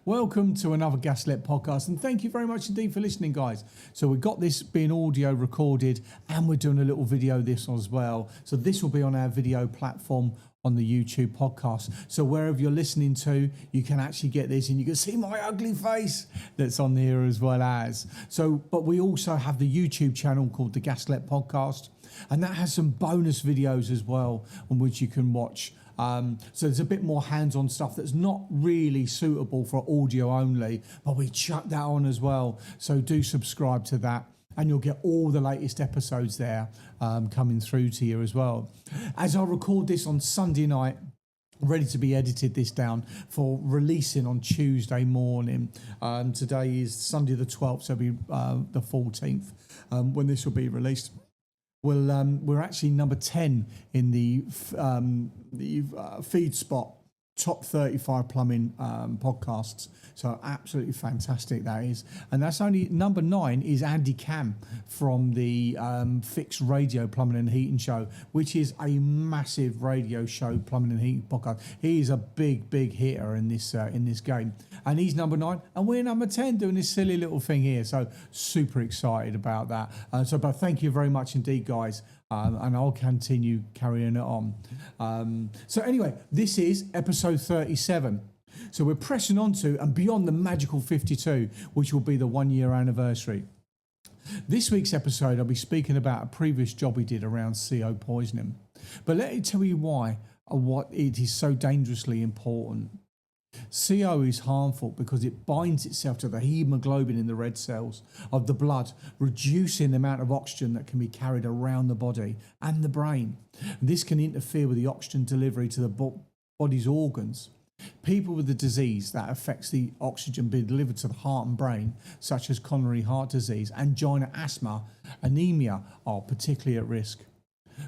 Welcome to another Gaslec podcast, and thank you very much indeed for listening, guys. So we've got this being audio recorded, and we're doing a little video of this as well. So this will be on our video platform on the YouTube podcast. So wherever you're listening to, you can actually get this, and you can see my ugly face that's on here as well as. So, but we also have the YouTube channel called the Gaslec Podcast, and that has some bonus videos as well on which you can watch. So there's a bit more hands-on stuff that's not really suitable for audio only, but we chuck that on as well. So do subscribe to that, and you'll get all the latest episodes there coming through to you as well. As I record this on Sunday night, ready to be edited this down for releasing on Tuesday morning. Today is Sunday the 12th, so it'll be the 14th when this will be released. Well, we're actually number 10 in the Feed Spot top 35 plumbing podcasts. So absolutely fantastic that is. And that's only number 9 is Andy Cam from the Fixed Radio Plumbing and Heating Show, which is a massive radio show, plumbing and heating podcast. He is a big hitter in this game, and he's number 9, and we're number 10 doing this silly little thing here. So super excited about that. But thank you very much indeed, guys. And I'll continue carrying it on. So anyway, this is episode 37. So we're pressing on to and beyond the magical 52, which will be the 1-year anniversary. This week's episode, I'll be speaking about a previous job we did around CO poisoning. But let me tell you why, what it is so dangerously important. CO is harmful because it binds itself to the hemoglobin in the red cells of the blood, reducing the amount of oxygen that can be carried around the body and the brain. This can interfere with the oxygen delivery to the body's organs. People with the disease that affects the oxygen being delivered to the heart and brain, such as coronary heart disease, angina, asthma, anemia, are particularly at risk.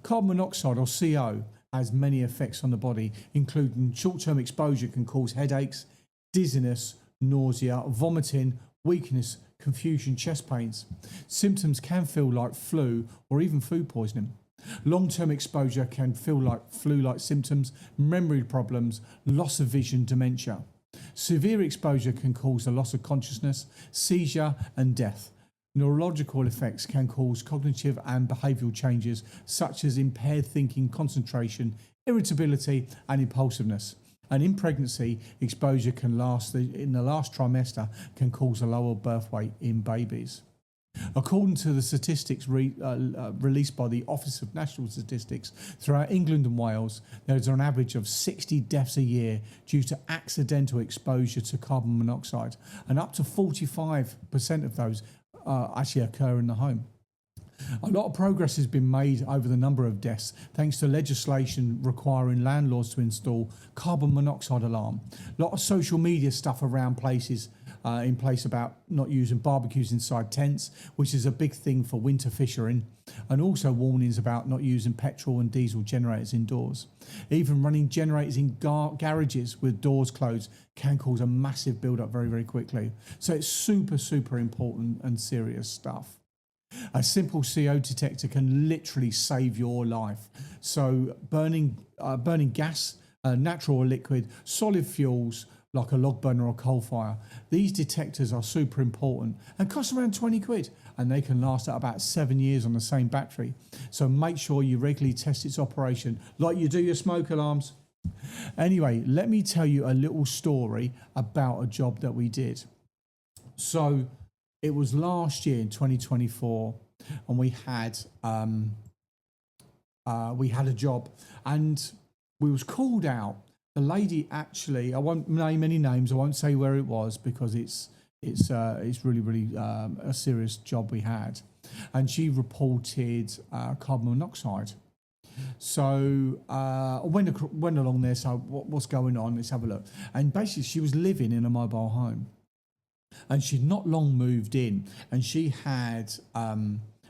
Carbon monoxide, or CO, has many effects on the body, including short-term exposure can cause headaches, dizziness, nausea, vomiting, weakness, confusion, chest pains. Symptoms can feel like flu or even food poisoning. Long-term exposure can feel like flu-like symptoms, memory problems, loss of vision, dementia. Severe exposure can cause a loss of consciousness, seizure and death. Neurological effects can cause cognitive and behavioural changes such as impaired thinking, concentration, irritability and impulsiveness. And in pregnancy, exposure can last in the last trimester can cause a lower birth weight in babies. According to the statistics released by the Office of National Statistics, throughout England and Wales, there is an average of 60 deaths a year due to accidental exposure to carbon monoxide, and up to 45% of those actually occur in the home. A lot of progress has been made over the number of deaths thanks to legislation requiring landlords to install carbon monoxide alarm. A lot of social media stuff around in place about not using barbecues inside tents, which is a big thing for winter fishing, and also warnings about not using petrol and diesel generators indoors. Even running generators in garages with doors closed can cause a massive build-up very quickly. So it's super important and serious stuff. A simple CO detector can literally save your life. So burning gas, natural or liquid, solid fuels like a log burner or coal fire. These detectors are super important and cost around 20 quid, and they can last at about 7 years on the same battery. So make sure you regularly test its operation like you do your smoke alarms. Anyway, let me tell you a little story about a job that we did. So it was last year in 2024, and we had a job, and we was called out. The lady actually, I won't name any names. I won't say where it was because it's really a serious job we had, and she reported carbon monoxide. So I went along there. So what's going on? Let's have a look. And basically, she was living in a mobile home, and she'd not long moved in, and she had I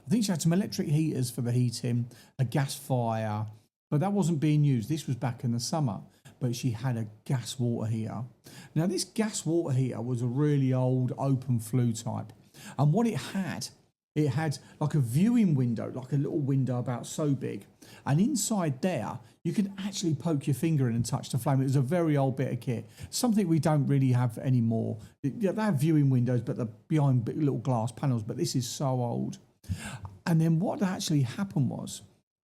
think she had some electric heaters for the heating, a gas fire, but that wasn't being used. This was back in the summer. But she had a gas water heater. Now, this gas water heater was a really old open flue type. And what it had it had like a viewing window, like a little window about so big. And inside there, you could actually poke your finger in and touch the flame. It was a very old bit of kit, something we don't really have anymore. They have viewing windows, but they're behind little glass panels, but this is so old. And then what actually happened was,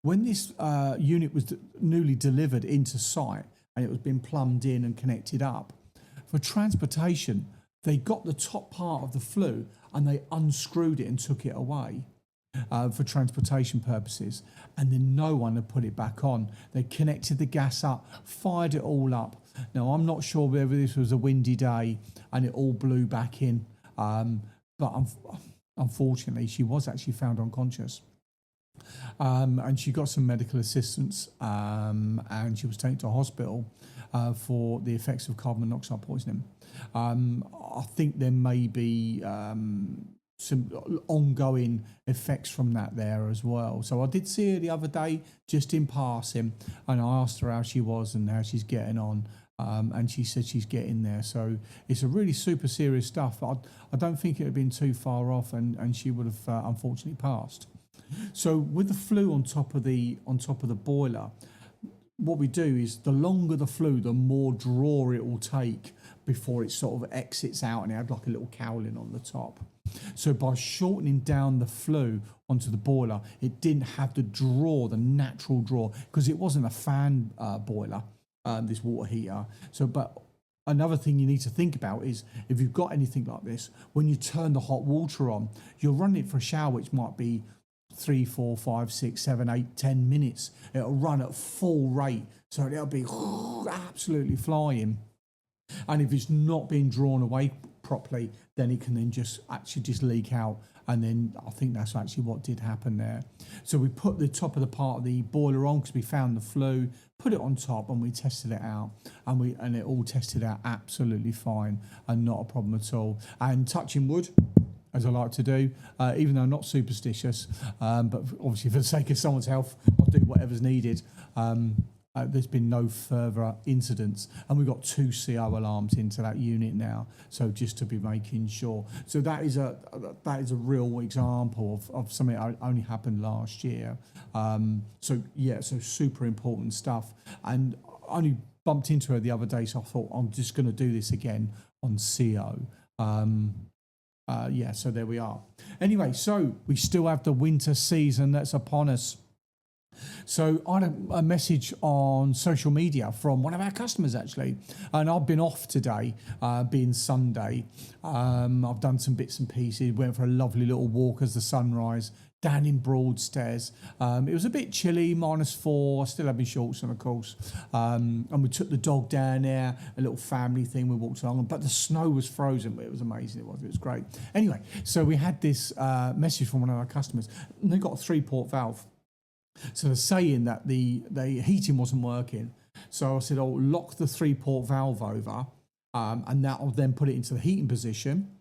when this unit was newly delivered into site and it was being plumbed in and connected up, for transportation, they got the top part of the flue and they unscrewed it and took it away for transportation purposes. And then no one had put it back on. They connected the gas up, fired it all up. Now, I'm not sure whether this was a windy day and it all blew back in, but unfortunately, she was actually found unconscious. And she got some medical assistance, and she was taken to hospital for the effects of carbon monoxide poisoning. I think there may be some ongoing effects from that there as well. So I did see her the other day, just in passing, and I asked her how she was and how she's getting on. And she said she's getting there. So it's a really super serious stuff. I don't think it had been too far off, and she would have unfortunately passed. So with the flue on top of the boiler, what we do is the longer the flue, the more draw it will take before it sort of exits out, and it had like a little cowling on the top. So by shortening down the flue onto the boiler, it didn't have the draw, the natural draw, because it wasn't a fan boiler, this water heater. So, but another thing you need to think about is, if you've got anything like this, when you turn the hot water on, you're running it for a shower, which might be 3, 4, 5, 6, 7, 8, 10 minutes. It'll run at full rate, so it'll be absolutely flying. And if it's not being drawn away properly, then it can then just leak out. And then I think that's actually what did happen there. So we put the top of the part of the boiler on because we found the flue, put it on top, and we tested it out, and it all tested out absolutely fine and not a problem at all. And touching wood, as I like to do, even though I'm not superstitious, but obviously for the sake of someone's health, I'll do whatever's needed. There's been no further incidents, and we've got 2 CO alarms into that unit now, so just to be making sure. So that is a real example of something that only happened last year. So super important stuff. And I only bumped into her the other day, so I thought I'm just going to do this again on CO. So there we are. Anyway, so we still have the winter season that's upon us. So I had a message on social media from one of our customers, actually, and I've been off today, being Sunday. I've done some bits and pieces, went for a lovely little walk as the sunrise down in Broadstairs. It was a bit chilly, -4, I still have my shorts on, of course, and we took the dog down there, a little family thing, we walked along, but the snow was frozen, but it was amazing, it was great. Anyway, so we had this message from one of our customers, and they got a 3-port valve. So they're saying that the heating wasn't working. So I said, lock the 3-port valve over, and that'll then put it into the heating position.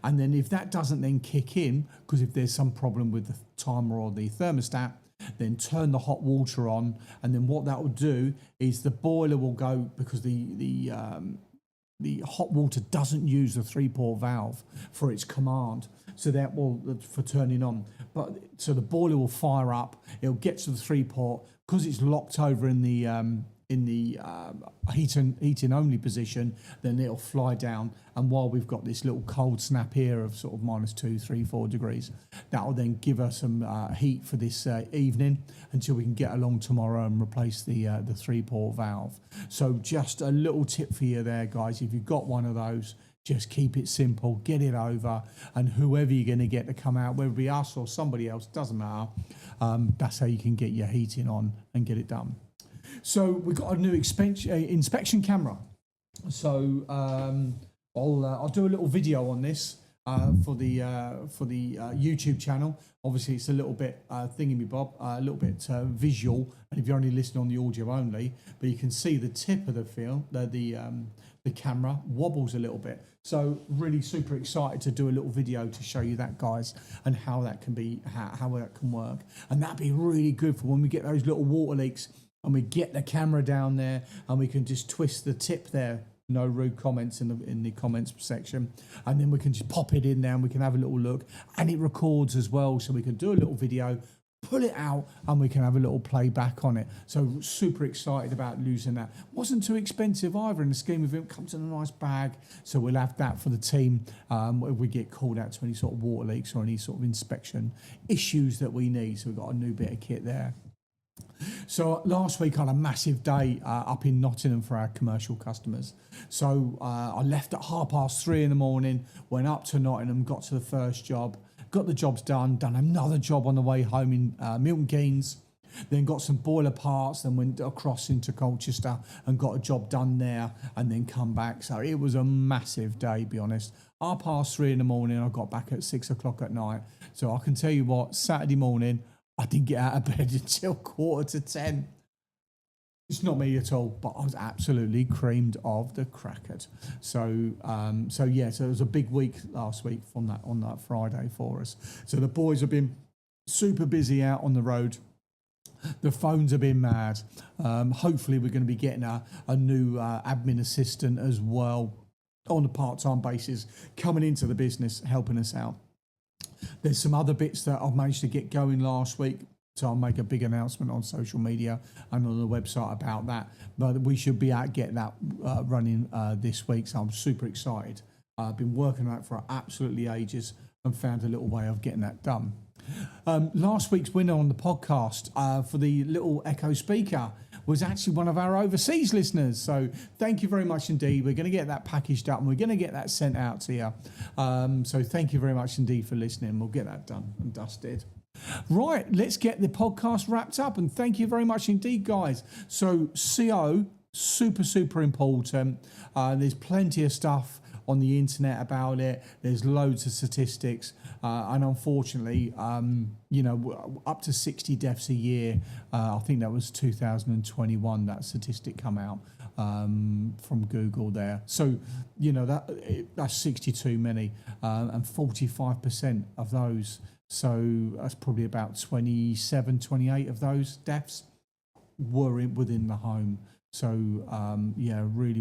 And then if that doesn't then kick in, because if there's some problem with the timer or the thermostat, then turn the hot water on. And then what that will do is the boiler will go, because the hot water doesn't use the 3-port valve for its command. So that will, for turning on. So the boiler will fire up. It'll get to the 3-port, because it's locked over in the heating only position. Then it'll fly down. And while we've got this little cold snap here of sort of -2, 3, 4 degrees, that will then give us some heat for this evening until we can get along tomorrow and replace the 3-port valve. So just a little tip for you there, guys. If you've got one of those, just keep it simple, get it over, and whoever you're going to get to come out, whether it be us or somebody else, doesn't matter. That's how you can get your heating on and get it done. So we've got a new inspection camera. So I'll do a little video on this for the YouTube channel. Obviously, it's a little bit thingy-me-bob, a little bit visual, and if you're only listening on the audio only, but you can see the tip of the film, the camera wobbles a little bit. So really super excited to do a little video to show you that, guys, and how that can be, how that can work. And that'd be really good for when we get those little water leaks and we get the camera down there and we can just twist the tip there no rude comments in the comments section, and then we can just pop it in there and we can have a little look, and it records as well, so we can do a little video, pull it out, and we can have a little playback on it. So super excited about using that. Wasn't too expensive either in the scheme of it. Comes in a nice bag, so we'll have that for the team if we get called out to any sort of water leaks or any sort of inspection issues that we need. So we've got a new bit of kit there. So last week I had a massive day up in Nottingham for our commercial customers. So I left at 3:30 in the morning, went up to Nottingham, got to the first job, got the jobs done another job on the way home in Milton Keynes, then got some boiler parts, then went across into Colchester and got a job done there, and then come back. So it was a massive day, to be honest. 3:30 in the morning, I got back at 6 o'clock at night. So I can tell you what, Saturday morning, I didn't get out of bed until 9:45. It's not me at all, but I was absolutely creamed of the crackers. So it was a big week last week on that Friday for us. So the boys have been super busy out on the road. The phones have been mad. Hopefully we're going to be getting a new admin assistant as well on a part-time basis coming into the business, helping us out. There's some other bits that I've managed to get going last week, so I'll make a big announcement on social media and on the website about that. But we should be out getting that running this week, so I'm super excited. I've been working on that for absolutely ages and found a little way of getting that done. Last week's winner on the podcast for the little Echo speaker was actually one of our overseas listeners. So thank you very much indeed. We're going to get that packaged up and we're going to get that sent out to you. So thank you very much indeed for listening. We'll get that done and dusted. Right, let's get the podcast wrapped up, and thank you very much indeed, guys. So CO, super important. There's plenty of stuff on the internet about it. There's loads of statistics, and unfortunately, up to 60 deaths a year. I think that was 2021, that statistic come out from Google there. So, that's 62 many, and 45% of those. So that's probably about 27, 28 of those deaths were within the home. So, really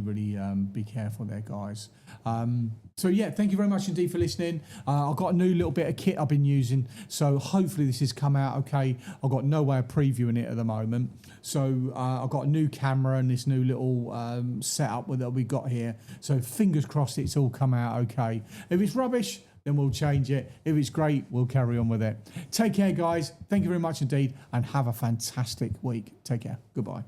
be careful there, guys. Thank you very much indeed for listening. I've got a new little bit of kit I've been using, so hopefully this has come out okay. I've got no way of previewing it at the moment. So I've got a new camera and this new little setup that we got here. So fingers crossed it's all come out okay. If it's rubbish, then we'll change it. If it's great, we'll carry on with it. Take care, guys. Thank you very much indeed, and have a fantastic week. Take care. Goodbye.